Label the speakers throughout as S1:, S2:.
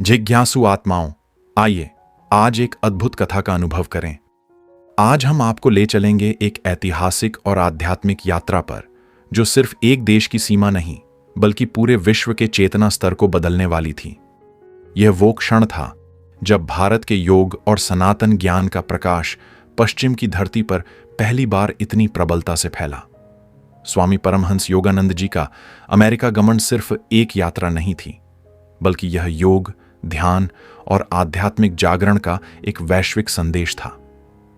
S1: जिज्ञासु आत्माओं, आइए आज एक अद्भुत कथा का अनुभव करें। आज हम आपको ले चलेंगे एक ऐतिहासिक और आध्यात्मिक यात्रा पर, जो सिर्फ एक देश की सीमा नहीं बल्कि पूरे विश्व के चेतना स्तर को बदलने वाली थी। यह वो क्षण था जब भारत के योग और सनातन ज्ञान का प्रकाश पश्चिम की धरती पर पहली बार इतनी प्रबलता से फैला। स्वामी परमहंस योगानंद जी का अमेरिका गमन सिर्फ एक यात्रा नहीं थी, बल्कि यह योग, ध्यान और आध्यात्मिक जागरण का एक वैश्विक संदेश था।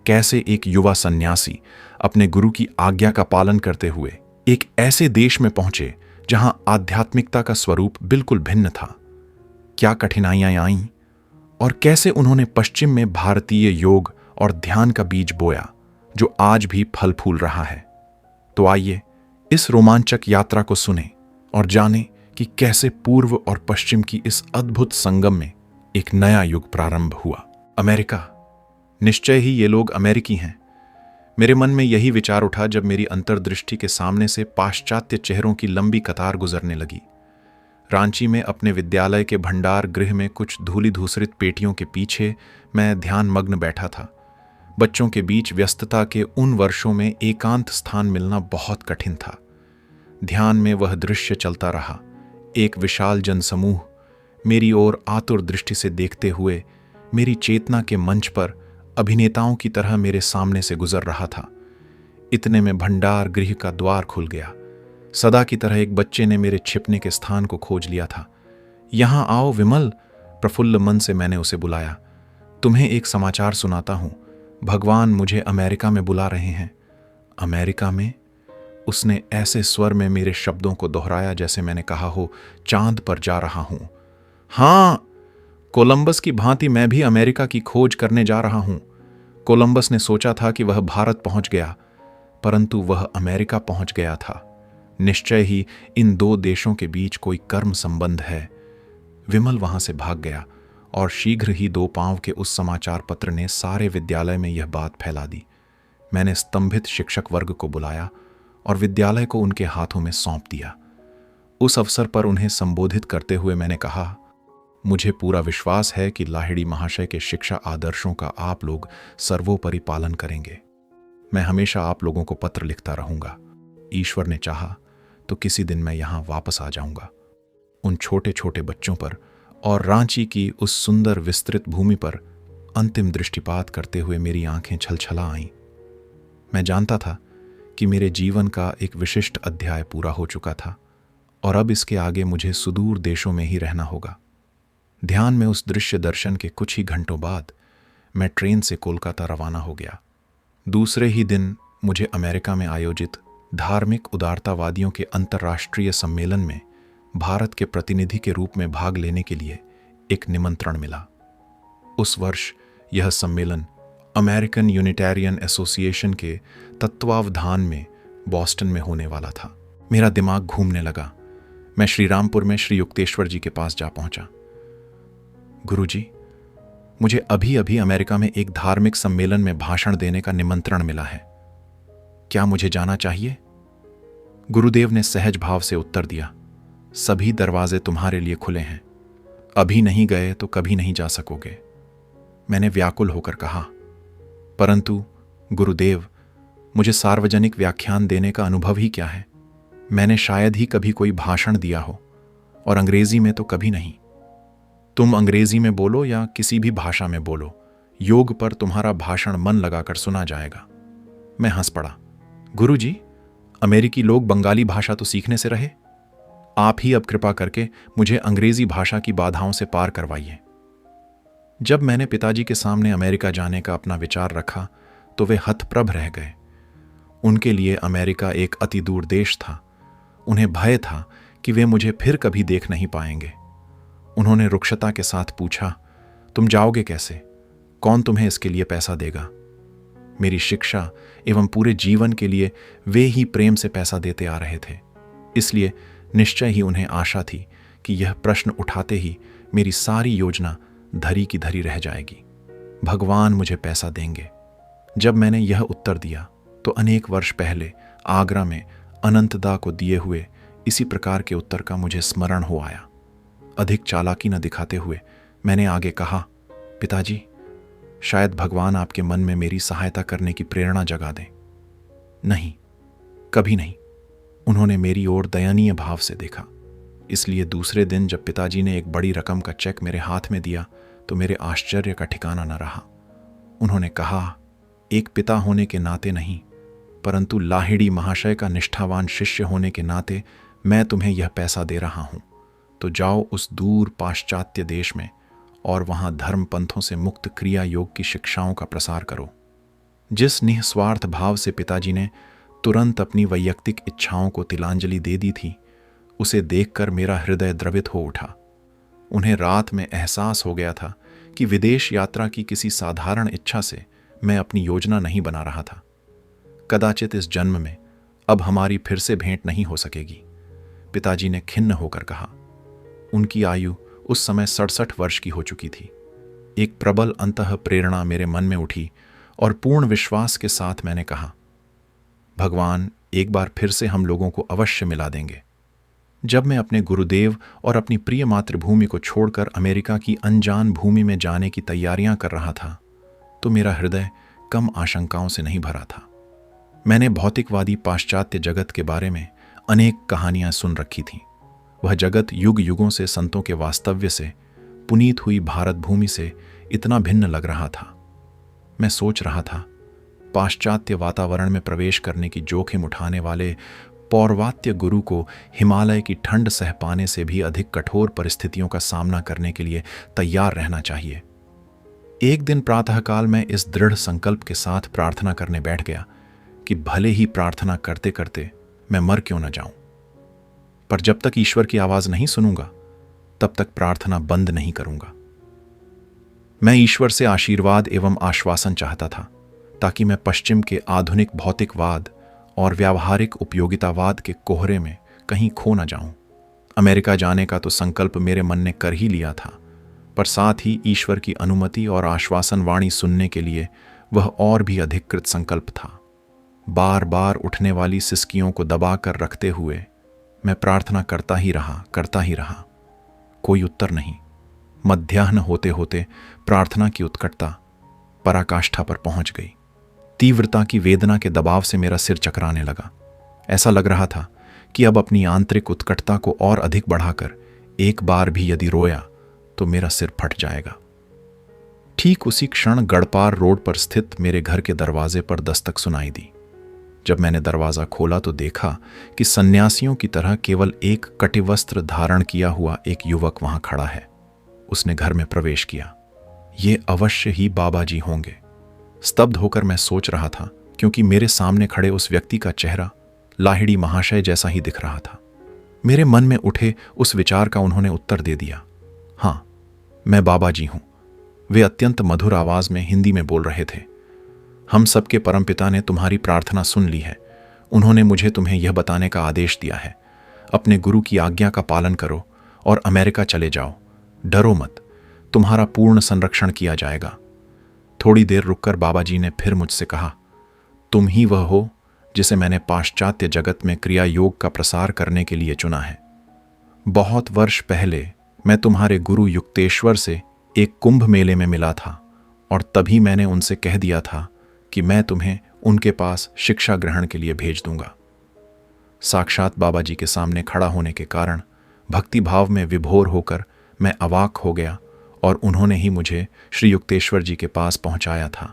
S1: कैसे एक युवा सन्यासी अपने गुरु की आज्ञा का पालन करते हुए एक ऐसे देश में पहुंचे जहां आध्यात्मिकता का स्वरूप बिल्कुल भिन्न था। क्या कठिनाइयां आईं और कैसे उन्होंने पश्चिम में भारतीय योग और ध्यान का बीज बोया, जो आज भी फल फूल रहा है। तो आइए इस रोमांचक यात्रा को सुने और जानें कि कैसे पूर्व और पश्चिम की इस अद्भुत संगम में एक नया युग प्रारंभ हुआ। अमेरिका, निश्चय ही ये लोग अमेरिकी हैं। मेरे मन में यही विचार उठा जब मेरी अंतर्दृष्टि के सामने से पाश्चात्य चेहरों की लंबी कतार गुजरने लगी। रांची में अपने विद्यालय के भंडार गृह में कुछ धूलि धूसरित पेटियों के पीछे मैं ध्यान मग्न बैठा था। बच्चों के बीच व्यस्तता के उन वर्षों में एकांत स्थान मिलना बहुत कठिन था। ध्यान में वह दृश्य चलता रहा। एक विशाल जनसमूह मेरी ओर आतुर दृष्टि से देखते हुए मेरी चेतना के मंच पर अभिनेताओं की तरह मेरे सामने से गुजर रहा था। इतने में भंडार गृह का द्वार खुल गया। सदा की तरह एक बच्चे ने मेरे छिपने के स्थान को खोज लिया था। यहां आओ विमल, प्रफुल्ल मन से मैंने उसे बुलाया। तुम्हें एक समाचार सुनाता हूं। भगवान मुझे अमेरिका में बुला रहे हैं। अमेरिका में? उसने ऐसे स्वर में मेरे शब्दों को दोहराया जैसे मैंने कहा हो, चांद पर जा रहा हूं। हां, कोलंबस की भांति मैं भी अमेरिका की खोज करने जा रहा हूं। कोलंबस ने सोचा था कि वह भारत पहुंच गया, परंतु वह अमेरिका पहुंच गया था। निश्चय ही इन दो देशों के बीच कोई कर्म संबंध है। विमल वहां से भाग गया और शीघ्र ही 2 पांव के उस समाचार पत्र ने सारे विद्यालय में यह बात फैला दी। मैंने स्तंभित शिक्षक वर्ग को बुलाया और विद्यालय को उनके हाथों में सौंप दिया। उस अवसर पर उन्हें संबोधित करते हुए मैंने कहा, मुझे पूरा विश्वास है कि लाहिड़ी महाशय के शिक्षा आदर्शों का आप लोग सर्वोपरि पालन करेंगे। मैं हमेशा आप लोगों को पत्र लिखता रहूंगा। ईश्वर ने चाहा तो किसी दिन मैं यहां वापस आ जाऊंगा। उन छोटे छोटे बच्चों पर और रांची की उस सुंदर विस्तृत भूमि पर अंतिम दृष्टिपात करते हुए मेरी आंखें छलछला आईं। मैं जानता था कि मेरे जीवन का एक विशिष्ट अध्याय पूरा हो चुका था और अब इसके आगे मुझे सुदूर देशों में ही रहना होगा। ध्यान में उस दृश्य दर्शन के कुछ ही घंटों बाद मैं ट्रेन से कोलकाता रवाना हो गया। दूसरे ही दिन मुझे अमेरिका में आयोजित धार्मिक उदारतावादियों के अंतर्राष्ट्रीय सम्मेलन में भारत के प्रतिनिधि के रूप में भाग लेने के लिए एक निमंत्रण मिला। उस वर्ष यह सम्मेलन अमेरिकन यूनिटेरियन एसोसिएशन के तत्वावधान में बॉस्टन में होने वाला था। मेरा दिमाग घूमने लगा। मैं श्रीरामपुर में श्री युक्तेश्वर जी के पास जा पहुंचा। गुरुजी, मुझे अभी अभी अमेरिका में एक धार्मिक सम्मेलन में भाषण देने का निमंत्रण मिला है। क्या मुझे जाना चाहिए? गुरुदेव ने सहज भाव से उत्तर दिया, सभी दरवाजे तुम्हारे लिए खुले हैं। अभी नहीं गए तो कभी नहीं जा सकोगे। मैंने व्याकुल होकर कहा, परंतु गुरुदेव, मुझे सार्वजनिक व्याख्यान देने का अनुभव ही क्या है। मैंने शायद ही कभी कोई भाषण दिया हो, और अंग्रेजी में तो कभी नहीं। तुम अंग्रेजी में बोलो या किसी भी भाषा में बोलो, योग पर तुम्हारा भाषण मन लगाकर सुना जाएगा। मैं हंस पड़ा। गुरुजी, अमेरिकी लोग बंगाली भाषा तो सीखने से रहे। आप ही अब कृपा करके मुझे अंग्रेजी भाषा की बाधाओं से पार करवाइए। जब मैंने पिताजी के सामने अमेरिका जाने का अपना विचार रखा तो वे हतप्रभ रह गए। उनके लिए अमेरिका एक अति दूर देश था। उन्हें भय था कि वे मुझे फिर कभी देख नहीं पाएंगे। उन्होंने रुक्षता के साथ पूछा, तुम जाओगे कैसे? कौन तुम्हें इसके लिए पैसा देगा? मेरी शिक्षा एवं पूरे जीवन के लिए वे ही प्रेम से पैसा देते आ रहे थे, इसलिए निश्चय ही उन्हें आशा थी कि यह प्रश्न उठाते ही मेरी सारी योजना धरी की धरी रह जाएगी। भगवान मुझे पैसा देंगे। जब मैंने यह उत्तर दिया तो अनेक वर्ष पहले आगरा में अनंतदा को दिए हुए इसी प्रकार के उत्तर का मुझे स्मरण हो आया। अधिक चालाकी न दिखाते हुए मैंने आगे कहा, पिताजी, शायद भगवान आपके मन में मेरी सहायता करने की प्रेरणा जगा दें। नहीं, कभी नहीं। उन्होंने मेरी ओर दयनीय भाव से देखा। इसलिए दूसरे दिन जब पिताजी ने एक बड़ी रकम का चेक मेरे हाथ में दिया तो मेरे आश्चर्य का ठिकाना न रहा। उन्होंने कहा, एक पिता होने के नाते नहीं, परंतु लाहिड़ी महाशय का निष्ठावान शिष्य होने के नाते मैं तुम्हें यह पैसा दे रहा हूं, तो जाओ उस दूर पाश्चात्य देश में और वहां धर्म पंथों से मुक्त क्रिया योग की शिक्षाओं का प्रसार करो। जिस निस्वार्थ भाव से पिताजी ने तुरंत अपनी वैयक्तिक इच्छाओं को तिलांजलि दे दी थी, उसे देखकर मेरा हृदय द्रवित हो उठा। उन्हें रात में एहसास हो गया था कि विदेश यात्रा की किसी साधारण इच्छा से मैं अपनी योजना नहीं बना रहा था। कदाचित इस जन्म में अब हमारी फिर से भेंट नहीं हो सकेगी, पिताजी ने खिन्न होकर कहा। उनकी आयु उस समय 67 वर्ष की हो चुकी थी। एक प्रबल अंतः प्रेरणा मेरे मन में उठी और पूर्ण विश्वास के साथ मैंने कहा, भगवान एक बार फिर से हम लोगों को अवश्य मिला देंगे। जब मैं अपने गुरुदेव और अपनी प्रिय मातृभूमि को छोड़कर अमेरिका की अनजान भूमि में जाने की तैयारियां कर रहा था, तो मेरा हृदय कम आशंकाओं से नहीं भरा था। मैंने भौतिकवादी पाश्चात्य जगत के बारे में अनेक कहानियां सुन रखी थीं। वह जगत युग युगों से संतों के वास्तव्य से पुनीत हुई भारत भूमि से इतना भिन्न लग रहा था। मैं सोच रहा था, पाश्चात्य वातावरण में प्रवेश करने की जोखिम उठाने वाले पौर्वात्य गुरु को हिमालय की ठंड सह पाने से भी अधिक कठोर परिस्थितियों का सामना करने के लिए तैयार रहना चाहिए। एक दिन प्रातःकाल मैं इस दृढ़ संकल्प के साथ प्रार्थना करने बैठ गया कि भले ही प्रार्थना करते करते मैं मर क्यों न जाऊं, पर जब तक ईश्वर की आवाज नहीं सुनूंगा तब तक प्रार्थना बंद नहीं करूंगा। मैं ईश्वर से आशीर्वाद एवं आश्वासन चाहता था ताकि मैं पश्चिम के आधुनिक भौतिकवाद और व्यावहारिक उपयोगितावाद के कोहरे में कहीं खो न जाऊं। अमेरिका जाने का तो संकल्प मेरे मन ने कर ही लिया था, पर साथ ही ईश्वर की अनुमति और आश्वासन वाणी सुनने के लिए वह और भी अधिक कृत संकल्प था। बार बार उठने वाली सिसकियों को दबा कर रखते हुए मैं प्रार्थना करता ही रहा। कोई उत्तर नहीं। मध्याह्न होते होते प्रार्थना की उत्कटता पराकाष्ठा पर पहुंच गई। तीव्रता की वेदना के दबाव से मेरा सिर चकराने लगा। ऐसा लग रहा था कि अब अपनी आंतरिक उत्कटता को और अधिक बढ़ाकर एक बार भी यदि रोया तो मेरा सिर फट जाएगा। ठीक उसी क्षण गढ़पार रोड पर स्थित मेरे घर के दरवाजे पर दस्तक सुनाई दी। जब मैंने दरवाजा खोला तो देखा कि सन्यासियों की तरह केवल एक कटिवस्त्र धारण किया हुआ एक युवक वहां खड़ा है। उसने घर में प्रवेश किया। ये अवश्य ही बाबा जी होंगे। स्तब्ध होकर मैं सोच रहा था, क्योंकि मेरे सामने खड़े उस व्यक्ति का चेहरा लाहिड़ी महाशय जैसा ही दिख रहा था। मेरे मन में उठे उस विचार का उन्होंने उत्तर दे दिया। हाँ, मैं बाबा जी हूं। वे अत्यंत मधुर आवाज में हिंदी में बोल रहे थे। हम सबके परमपिता ने तुम्हारी प्रार्थना सुन ली है। उन्होंने मुझे तुम्हें यह बताने का आदेश दिया है, अपने गुरु की आज्ञा का पालन करो और अमेरिका चले जाओ। डरो मत, तुम्हारा पूर्ण संरक्षण किया जाएगा। थोड़ी देर रुककर बाबा जी ने फिर मुझसे कहा, तुम ही वह हो जिसे मैंने पाश्चात्य जगत में क्रिया योग का प्रसार करने के लिए चुना है। बहुत वर्ष पहले मैं तुम्हारे गुरु युक्तेश्वर से एक कुंभ मेले में मिला था और तभी मैंने उनसे कह दिया था कि मैं तुम्हें उनके पास शिक्षा ग्रहण के लिए भेज दूंगा। साक्षात बाबा जी के सामने खड़ा होने के कारण भक्ति भाव में विभोर होकर मैं अवाक हो गया और उन्होंने ही मुझे श्री युक्तेश्वर जी के पास पहुंचाया था।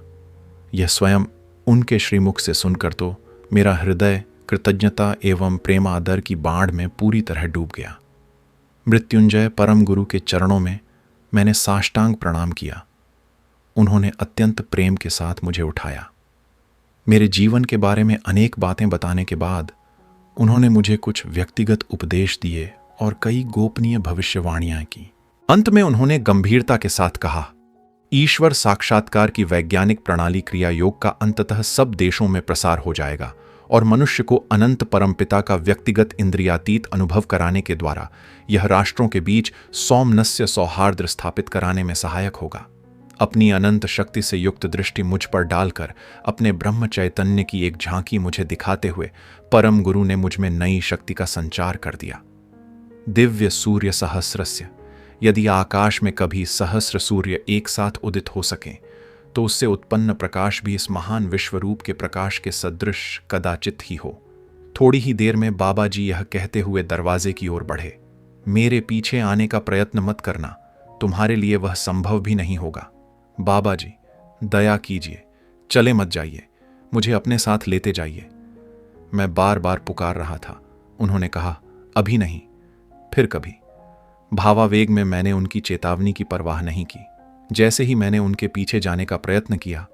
S1: यह स्वयं उनके श्रीमुख से सुनकर तो मेरा हृदय कृतज्ञता एवं प्रेमादर की बाढ़ में पूरी तरह डूब गया। मृत्युंजय परम गुरु के चरणों में मैंने साष्टांग प्रणाम किया। उन्होंने अत्यंत प्रेम के साथ मुझे उठाया। मेरे जीवन के बारे में अनेक बातें बताने के बाद उन्होंने मुझे कुछ व्यक्तिगत उपदेश दिए और कई गोपनीय भविष्यवाणियां की। अंत में उन्होंने गंभीरता के साथ कहा, ईश्वर साक्षात्कार की वैज्ञानिक प्रणाली क्रिया योग का अंततः सब देशों में प्रसार हो जाएगा और मनुष्य को अनंत परमपिता का व्यक्तिगत इंद्रियातीत अनुभव कराने के द्वारा यह राष्ट्रों के बीच सौमनस्य सौहार्द स्थापित कराने में सहायक होगा। अपनी अनंत शक्ति से युक्त दृष्टि मुझ पर डालकर अपने ब्रह्म चैतन्य की एक झांकी मुझे दिखाते हुए परम गुरु ने मुझ में नई शक्ति का संचार कर दिया। दिव्य सूर्य सहस्रस्य यदि आकाश में कभी सहस्र सूर्य एक साथ उदित हो सकें तो उससे उत्पन्न प्रकाश भी इस महान विश्वरूप के प्रकाश के सदृश कदाचित ही हो। थोड़ी ही देर में बाबा जी यह कहते हुए दरवाजे की ओर बढ़े, मेरे पीछे आने का प्रयत्न मत करना, तुम्हारे लिए वह संभव भी नहीं होगा। बाबा जी, दया कीजिए, चले मत जाइए, मुझे अपने साथ लेते जाइए। मैं बार बार पुकार रहा था। उन्होंने कहा, अभी नहीं, फिर कभी। भावावेग में मैंने उनकी चेतावनी की परवाह नहीं की। जैसे ही मैंने उनके पीछे जाने का प्रयत्न किया,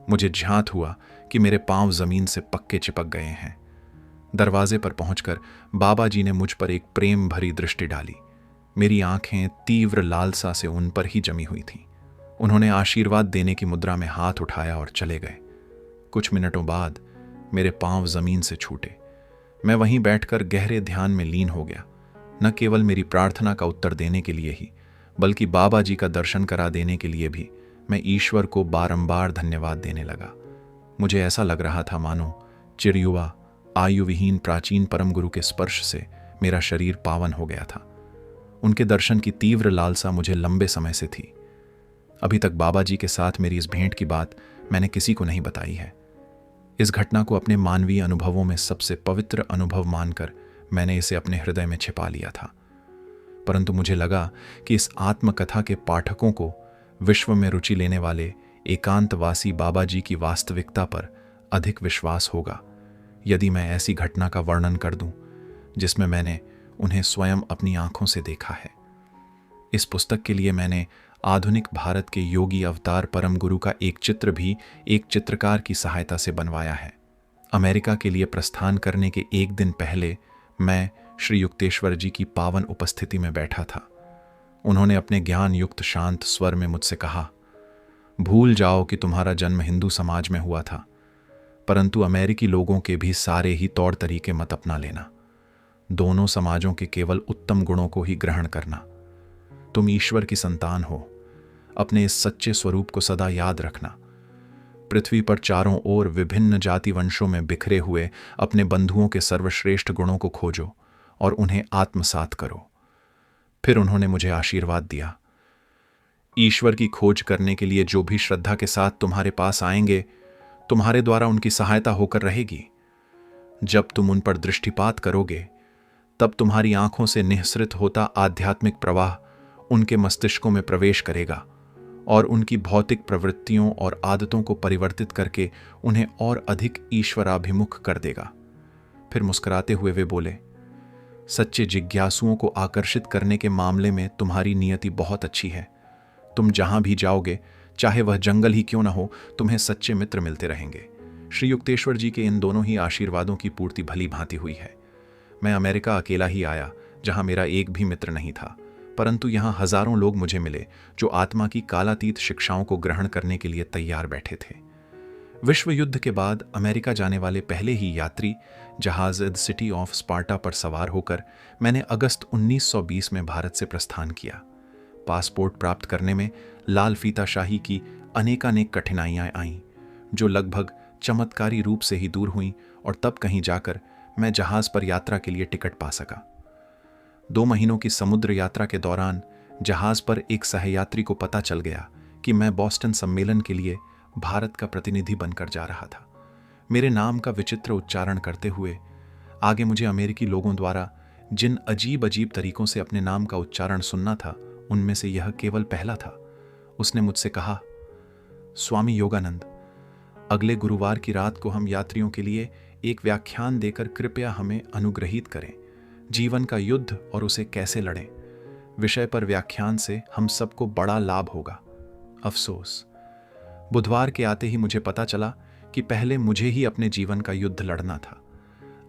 S1: मुझे झांत हुआ कि मेरे पांव जमीन से पक्के चिपक गए हैं। दरवाजे पर पहुंचकर बाबा जी ने मुझ पर एक प्रेम भरी दृष्टि डाली। मेरी आंखें तीव्र लालसा से उन पर ही जमी हुई थीं। उन्होंने आशीर्वाद देने की मुद्रा में हाथ उठाया और चले गए। कुछ मिनटों बाद मेरे पांव जमीन से छूटे। मैं वहीं बैठकर गहरे ध्यान में लीन हो गया। न केवल मेरी प्रार्थना का उत्तर देने के लिए ही, बल्कि बाबा जी का दर्शन करा देने के लिए भी मैं ईश्वर को बारंबार धन्यवाद देने लगा। मुझे ऐसा लग रहा था मानो चिरयुवा आयु विहीन प्राचीन परम गुरु के स्पर्श से मेरा शरीर पावन हो गया था। उनके दर्शन की तीव्र लालसा मुझे लंबे समय से थी। अभी तक बाबा जी के साथ मेरी इस भेंट की बात मैंने किसी को नहीं बताई है। इस घटना को अपने मानवीय अनुभवों में सबसे पवित्र अनुभव मानकर मैंने इसे अपने हृदय में छिपा लिया था। परंतु मुझे लगा कि इस आत्मकथा के पाठकों को विश्व में रुचि लेने वाले एकांतवासी बाबा जी की वास्तविकता पर अधिक विश्वास होगा यदि मैं ऐसी घटना का वर्णन कर दूं जिसमें मैंने उन्हें स्वयं अपनी आंखों से देखा है। इस पुस्तक के लिए मैंने आधुनिक भारत के योगी अवतार परम गुरु का एक चित्र भी एक चित्रकार की सहायता से बनवाया है। अमेरिका के लिए प्रस्थान करने के एक दिन पहले मैं श्री युक्तेश्वर जी की पावन उपस्थिति में बैठा था। उन्होंने अपने ज्ञान युक्त शांत स्वर में मुझसे कहा, भूल जाओ कि तुम्हारा जन्म हिंदू समाज में हुआ था, परंतु अमेरिकी लोगों के भी सारे ही तौर तरीके मत अपना लेना। दोनों समाजों के केवल उत्तम गुणों को ही ग्रहण करना। तुम ईश्वर की संतान हो। अपने इस सच्चे स्वरूप को सदा याद रखना। पृथ्वी पर चारों ओर विभिन्न जाति वंशों में बिखरे हुए अपने बंधुओं के सर्वश्रेष्ठ गुणों को खोजो और उन्हें आत्मसात करो। फिर उन्होंने मुझे आशीर्वाद दिया, ईश्वर की खोज करने के लिए जो भी श्रद्धा के साथ तुम्हारे पास आएंगे, तुम्हारे द्वारा उनकी सहायता होकर रहेगी। जब तुम उन पर दृष्टिपात करोगे, तब तुम्हारी आंखों से निःसृत होता आध्यात्मिक प्रवाह उनके मस्तिष्कों में प्रवेश करेगा और उनकी भौतिक प्रवृत्तियों और आदतों को परिवर्तित करके उन्हें और अधिक ईश्वराभिमुख कर देगा। फिर मुस्कुराते हुए वे बोले, सच्चे जिज्ञासुओं को आकर्षित करने के मामले में तुम्हारी नियति बहुत अच्छी है। तुम जहां भी जाओगे, चाहे वह जंगल ही क्यों न हो, तुम्हें सच्चे मित्र मिलते रहेंगे। श्री युक्तेश्वर जी के इन दोनों ही आशीर्वादों की पूर्ति भली भांति हुई है। मैं अमेरिका अकेला ही आया, जहां मेरा एक भी मित्र नहीं था, परंतु यहां हजारों लोग मुझे मिले जो आत्मा की कालातीत शिक्षाओं को ग्रहण करने के लिए तैयार बैठे थे। विश्व युद्ध के बाद अमेरिका जाने वाले पहले ही यात्री जहाज द सिटी ऑफ स्पार्टा पर सवार होकर मैंने अगस्त 1920 में भारत से प्रस्थान किया। पासपोर्ट प्राप्त करने में लाल फीताशाही की अनेकानेक कठिनाइयां आईं, जो लगभग चमत्कारी रूप से ही दूर हुईं, और तब कहीं जाकर मैं जहाज पर यात्रा के लिए टिकट पा सका। 2 महीनों की समुद्र यात्रा के दौरान जहाज पर एक सहयात्री को पता चल गया कि मैं बोस्टन सम्मेलन के लिए भारत का प्रतिनिधि बनकर जा रहा था। मेरे नाम का विचित्र उच्चारण करते हुए आगे मुझे अमेरिकी लोगों द्वारा जिन अजीब अजीब तरीकों से अपने नाम का उच्चारण सुनना था, उनमें से यह केवल पहला था। उसने मुझसे कहा, स्वामी योगानंद, अगले गुरुवार की रात को हम यात्रियों के लिए एक व्याख्यान देकर कृपया हमें अनुग्रहित करें। जीवन का युद्ध और उसे कैसे लड़ें विषय पर व्याख्यान से हम सबको बड़ा लाभ होगा। अफसोस, बुधवार के आते ही मुझे पता चला कि पहले मुझे ही अपने जीवन का युद्ध लड़ना था।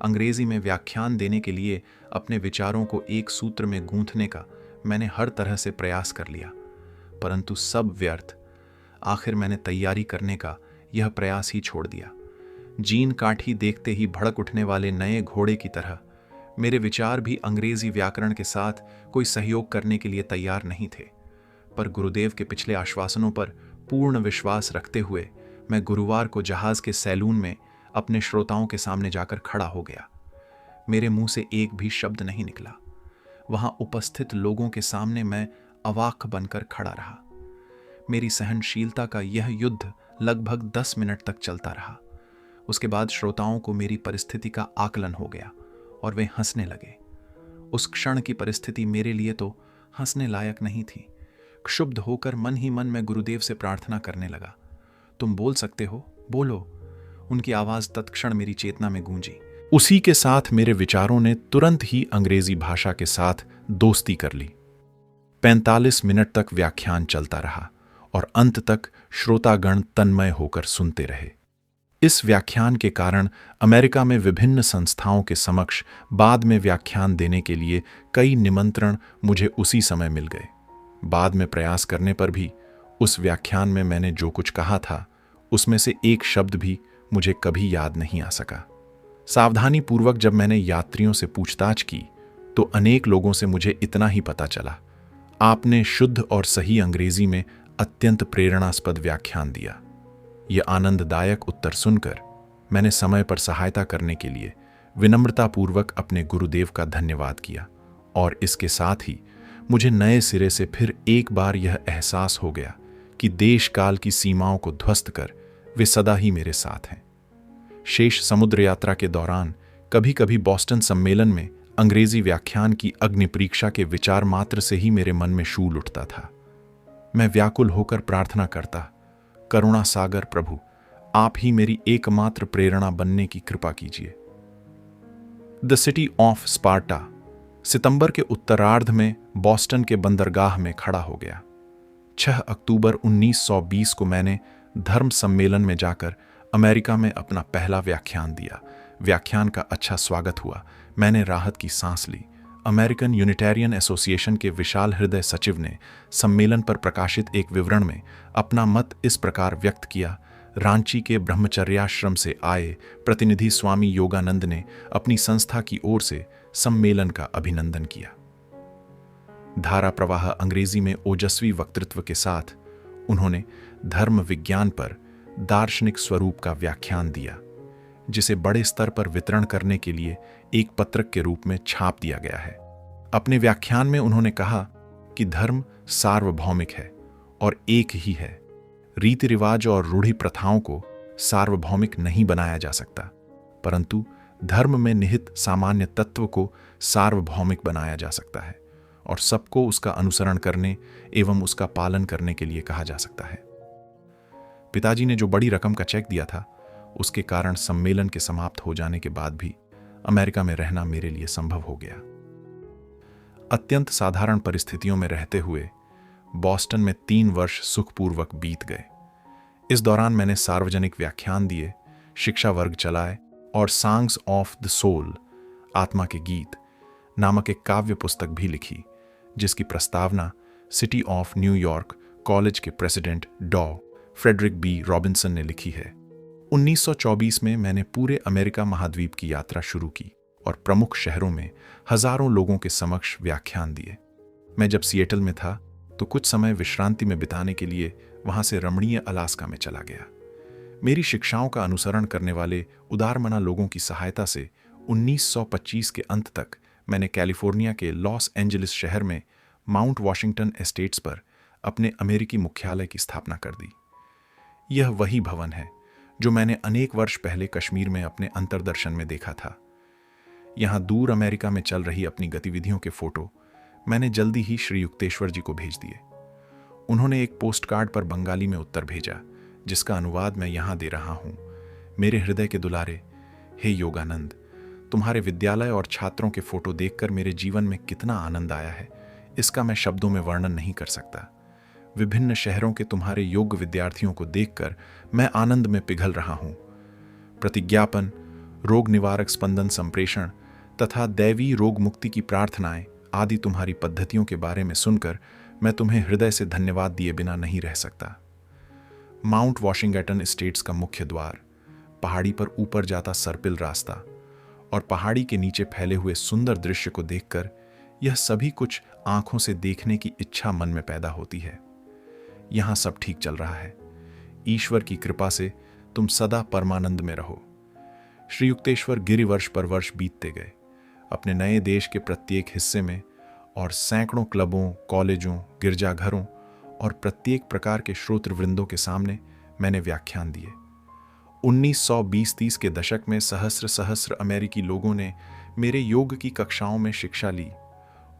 S1: अंग्रेजी में व्याख्यान देने के लिए अपने विचारों को एक सूत्र में गूंथने का मैंने हर तरह से प्रयास कर लिया, परंतु सब व्यर्थ। आखिर मैंने तैयारी करने का यह प्रयास ही छोड़ दिया। जीन काठी देखते ही भड़क उठने वाले नए घोड़े की तरह मेरे विचार भी अंग्रेजी व्याकरण के साथ कोई सहयोग करने के लिए तैयार नहीं थे। पर गुरुदेव के पिछले आश्वासनों पर पूर्ण विश्वास रखते हुए मैं गुरुवार को जहाज के सैलून में अपने श्रोताओं के सामने जाकर खड़ा हो गया। मेरे मुंह से एक भी शब्द नहीं निकला। वहां उपस्थित लोगों के सामने मैं अवाक बनकर खड़ा रहा। मेरी सहनशीलता का यह युद्ध लगभग 10 मिनट तक चलता रहा। उसके बाद श्रोताओं को मेरी परिस्थिति का आकलन हो गया और वे हंसने लगे। उस क्षण की परिस्थिति मेरे लिए तो हंसने लायक नहीं थी। क्षुब्ध होकर मन ही मन मैं गुरुदेव से प्रार्थना करने लगा। तुम बोल सकते हो, बोलो। उनकी आवाज तत्क्षण मेरी चेतना में गूंजी। उसी के साथ मेरे विचारों ने तुरंत ही अंग्रेजी भाषा के साथ दोस्ती कर ली। 45 मिनट तक व्याख्यान चलता रहा और अंत तक श्रोतागण तन्मय होकर सुनते रहे। इस व्याख्यान के कारण अमेरिका में विभिन्न संस्थाओं के समक्ष बाद में व्याख्यान देने के लिए कई निमंत्रण मुझे उसी समय मिल गए। बाद में प्रयास करने पर भी उस व्याख्यान में मैंने जो कुछ कहा था उसमें से एक शब्द भी मुझे कभी याद नहीं आ सका। सावधानी पूर्वक जब मैंने यात्रियों से पूछताछ की तो अनेक लोगों से मुझे इतना ही पता चला, आपने शुद्ध और सही अंग्रेजी में अत्यंत प्रेरणास्पद व्याख्यान दिया। यह आनंददायक उत्तर सुनकर मैंने समय पर सहायता करने के लिए विनम्रतापूर्वक अपने गुरुदेव का धन्यवाद किया और इसके साथ ही मुझे नए सिरे से फिर एक बार यह एहसास हो गया कि देश काल की सीमाओं को ध्वस्त कर वे सदा ही मेरे साथ हैं। शेष समुद्र यात्रा के दौरान कभी कभी बॉस्टन सम्मेलन में अंग्रेजी व्याख्यान की अग्नि परीक्षा के विचार मात्र से ही मेरे मन में शूल उठता था। मैं व्याकुल होकर प्रार्थना करता, करुणा सागर प्रभु, आप ही मेरी एकमात्र प्रेरणा बनने की कृपा कीजिए। द सिटी ऑफ स्पार्टा सितंबर के उत्तरार्ध में बॉस्टन के बंदरगाह में खड़ा हो गया। 6 अक्टूबर 1920 को मैंने धर्म सम्मेलन में जाकर अमेरिका में अपना पहला व्याख्यान दिया। व्याख्यान का अच्छा स्वागत हुआ। मैंने राहत की सांस ली। अमेरिकन यूनिटेरियन एसोसिएशन के विशाल हृदय सचिव ने सम्मेलन पर प्रकाशित एक विवरण में अपना मत इस प्रकार व्यक्त किया, रांची के ब्रह्मचर्याश्रम से आए प्रतिनिधि स्वामी योगानंद ने अपनी संस्था की ओर से सम्मेलन का अभिनंदन किया। धारा प्रवाह अंग्रेजी में ओजस्वी वक्तृत्व के साथ उन्होंने धर्म विज्ञान पर दार्शनिक स्वरूप का व्याख्यान दिया, जिसे बड़े स्तर पर वितरण करने के लिए एक पत्रक के रूप में छाप दिया गया है। अपने व्याख्यान में उन्होंने कहा कि धर्म सार्वभौमिक है और एक ही है। रीति रिवाज और रूढ़ि प्रथाओं को सार्वभौमिक नहीं बनाया जा सकता, परंतु धर्म में निहित सामान्य तत्व को सार्वभौमिक बनाया जा सकता है और सबको उसका अनुसरण करने एवं उसका पालन करने के लिए कहा जा सकता है। पिताजी ने जो बड़ी रकम का चेक दिया था, उसके कारण सम्मेलन के समाप्त हो जाने के बाद भी अमेरिका में रहना मेरे लिए संभव हो गया। अत्यंत साधारण परिस्थितियों में रहते हुए बॉस्टन में 3 वर्ष सुखपूर्वक बीत गए। इस दौरान मैंने सार्वजनिक व्याख्यान दिए, शिक्षा वर्ग चलाए और सॉन्ग्स ऑफ द सोल, आत्मा के गीत नामक एक काव्य पुस्तक भी लिखी, जिसकी प्रस्तावना सिटी ऑफ न्यूयॉर्क कॉलेज के प्रेसिडेंट डॉ फ्रेडरिक बी रॉबिन्सन ने लिखी है। 1924 में मैंने पूरे अमेरिका महाद्वीप की यात्रा शुरू की और प्रमुख शहरों में हजारों लोगों के समक्ष व्याख्यान दिए। मैं जब सिएटल में था तो कुछ समय विश्रांति में बिताने के लिए वहां से रमणीय अलास्का में चला गया। मेरी शिक्षाओं का अनुसरण करने वाले उदारमना लोगों की सहायता से 1925 के अंत तक मैंने कैलिफोर्निया के लॉस एंजलिस शहर में माउंट वॉशिंगटन एस्टेट्स पर अपने अमेरिकी मुख्यालय की स्थापना कर दी। यह वही भवन है जो मैंने अनेक वर्ष पहले कश्मीर में अपने अंतर्दर्शन में देखा था। यहां दूर अमेरिका में चल रही अपनी गतिविधियों के फोटो मैंने जल्दी ही श्री युक्तेश्वर जी को भेज दिए। उन्होंने एक पोस्टकार्ड पर बंगाली में उत्तर भेजा, जिसका अनुवाद मैं यहां दे रहा हूं। मेरे हृदय के दुलारे, हे योगानंद, तुम्हारे विद्यालय और छात्रों के फोटो देखकर मेरे जीवन में कितना आनंद आया है, इसका मैं शब्दों में वर्णन नहीं कर सकता। विभिन्न शहरों के तुम्हारे योग्य विद्यार्थियों को देखकर मैं आनंद में पिघल रहा हूं। प्रतिज्ञापन, रोग निवारक स्पंदन संप्रेषण तथा दैवी रोग मुक्ति की प्रार्थनाएं आदि तुम्हारी पद्धतियों के बारे में सुनकर मैं तुम्हें हृदय से धन्यवाद दिए बिना नहीं रह सकता। माउंट वॉशिंगटन एस्टेट्स का मुख्य द्वार, पहाड़ी पर ऊपर जाता सर्पिल रास्ता और पहाड़ी के नीचे फैले हुए सुंदर दृश्य को देखकर यह सभी कुछ आंखों से देखने की इच्छा मन में पैदा होती है। यहां सब ठीक चल रहा है। ईश्वर की कृपा से तुम सदा परमानंद में रहो। श्री युक्तेश्वर गिरिवर्ष पर वर्ष बीतते गए। अपने नए देश के प्रत्येक हिस्से में और सैकड़ों क्लबों, कॉलेजों, गिरजाघरों और प्रत्येक प्रकार के श्रोतृवृंदों के सामने मैंने व्याख्यान दिए। 1920-30 के दशक में सहस्र सहस्र अमेरिकी लोगों ने मेरे योग की कक्षाओं में शिक्षा ली।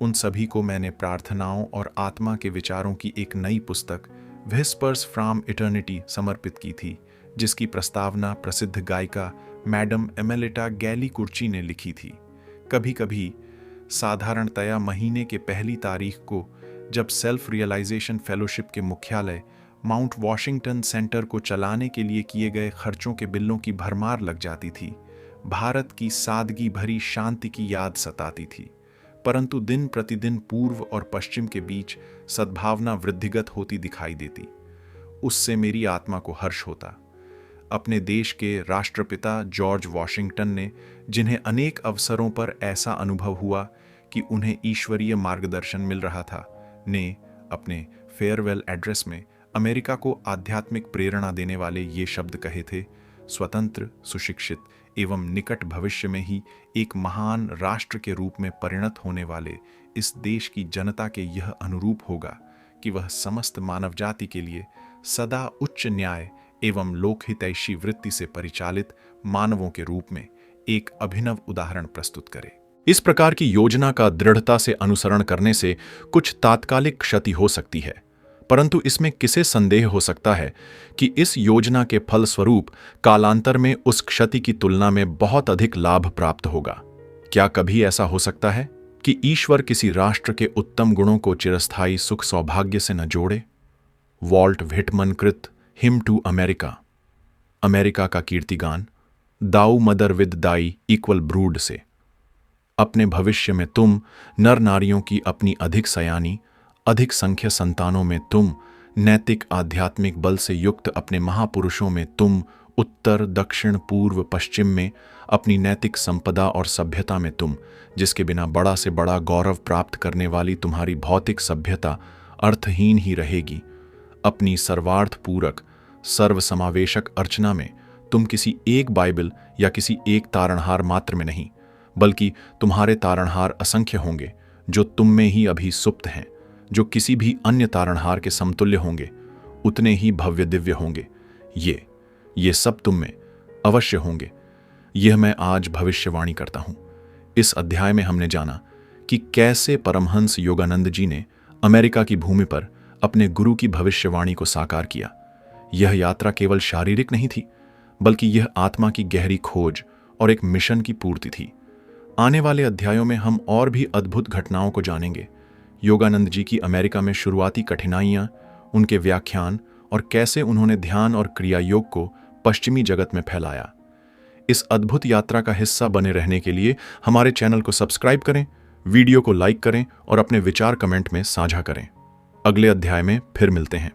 S1: उन सभी को मैंने प्रार्थनाओं और आत्मा के विचारों की एक नई पुस्तक व्हिस्पर्स फ्रॉम इटर्निटी समर्पित की थी, जिसकी प्रस्तावना प्रसिद्ध गायिका मैडम एमेलिटा गैली-कुर्ची ने लिखी थी। कभी कभी साधारणतया महीने के पहली तारीख को, जब सेल्फ रियलाइजेशन फेलोशिप के मुख्यालय माउंट वॉशिंगटन सेंटर को चलाने के लिए किए गए खर्चों के बिलों की भरमार लग जाती थी, भारत की सादगी भरी शांति की याद सताती थी। परंतु दिन प्रतिदिन पूर्व और पश्चिम के बीच सद्भावना वृद्धिगत होती दिखाई देती। उससे मेरी आत्मा को हर्ष होता। अपने देश के राष्ट्रपिता जॉर्ज वॉशिंगटन ने, जिन्हें अनेक अवसरों पर ऐसा अनुभव हुआ कि उन्हें ईश्वरीय मार्गदर्शन मिल रहा था, ने अपने फेयरवेल एड्रेस में अमेरिका को आध्यात्मिक प्रेरणा देने वाले ये शब्द कहे थे: स्वतंत्र, सुशिक्षित एवं निकट भविष्य में ही एक महान राष्ट्र के रूप में परिणत होने वाले इस देश की जनता के यह अनुरूप होगा कि वह समस्त मानव जाति के लिए सदा उच्च न्याय एवं लोकहितैषी वृत्ति से परिचालित मानवों के रूप में एक अभिनव उदाहरण प्रस्तुत करे। इस प्रकार की योजना का दृढ़ता से अनुसरण करने से कुछ तात्कालिक क्षति हो सकती है, परंतु इसमें किसे संदेह हो सकता है कि इस योजना के फलस्वरूप कालांतर में उस क्षति की तुलना में बहुत अधिक लाभ प्राप्त होगा। क्या कभी ऐसा हो सकता है कि ईश्वर किसी राष्ट्र के उत्तम गुणों को चिरस्थायी सुख सौभाग्य से न जोड़े? वॉल्ट व्हिटमन कृत हिम टू अमेरिका, अमेरिका का कीर्तिगान, thou mother with thy equal brood से। अपने भविष्य में तुम नर नारियों की अपनी अधिक सयानी, अधिक संख्य संतानों में तुम, नैतिक आध्यात्मिक बल से युक्त अपने महापुरुषों में तुम, उत्तर दक्षिण पूर्व पश्चिम में अपनी नैतिक संपदा और सभ्यता में तुम, जिसके बिना बड़ा से बड़ा गौरव प्राप्त करने वाली तुम्हारी भौतिक सभ्यता अर्थहीन ही रहेगी। अपनी सर्वार्थ पूरक सर्वसमावेशक अर्चना में तुम किसी एक बाइबल या किसी एक तारणहार मात्र में नहीं, बल्कि तुम्हारे तारणहार असंख्य होंगे जो तुम में ही अभी सुप्त हैं, जो किसी भी अन्य तारणहार के समतुल्य होंगे, उतने ही भव्य दिव्य होंगे। ये सब तुम में अवश्य होंगे। यह मैं आज भविष्यवाणी करता हूं। इस अध्याय में हमने जाना कि कैसे परमहंस योगानंद जी ने अमेरिका की भूमि पर अपने गुरु की भविष्यवाणी को साकार किया। यह यात्रा केवल शारीरिक नहीं थी, बल्कि यह आत्मा की गहरी खोज और एक मिशन की पूर्ति थी। आने वाले अध्यायों में हम और भी अद्भुत घटनाओं को जानेंगे। योगानंद जी की अमेरिका में शुरुआती कठिनाइयां, उनके व्याख्यान और कैसे उन्होंने ध्यान और क्रिया योग को पश्चिमी जगत में फैलाया। इस अद्भुत यात्रा का हिस्सा बने रहने के लिए हमारे चैनल को सब्सक्राइब करें, वीडियो को लाइक करें और अपने विचार कमेंट में साझा करें। अगले अध्याय में फिर मिलते हैं।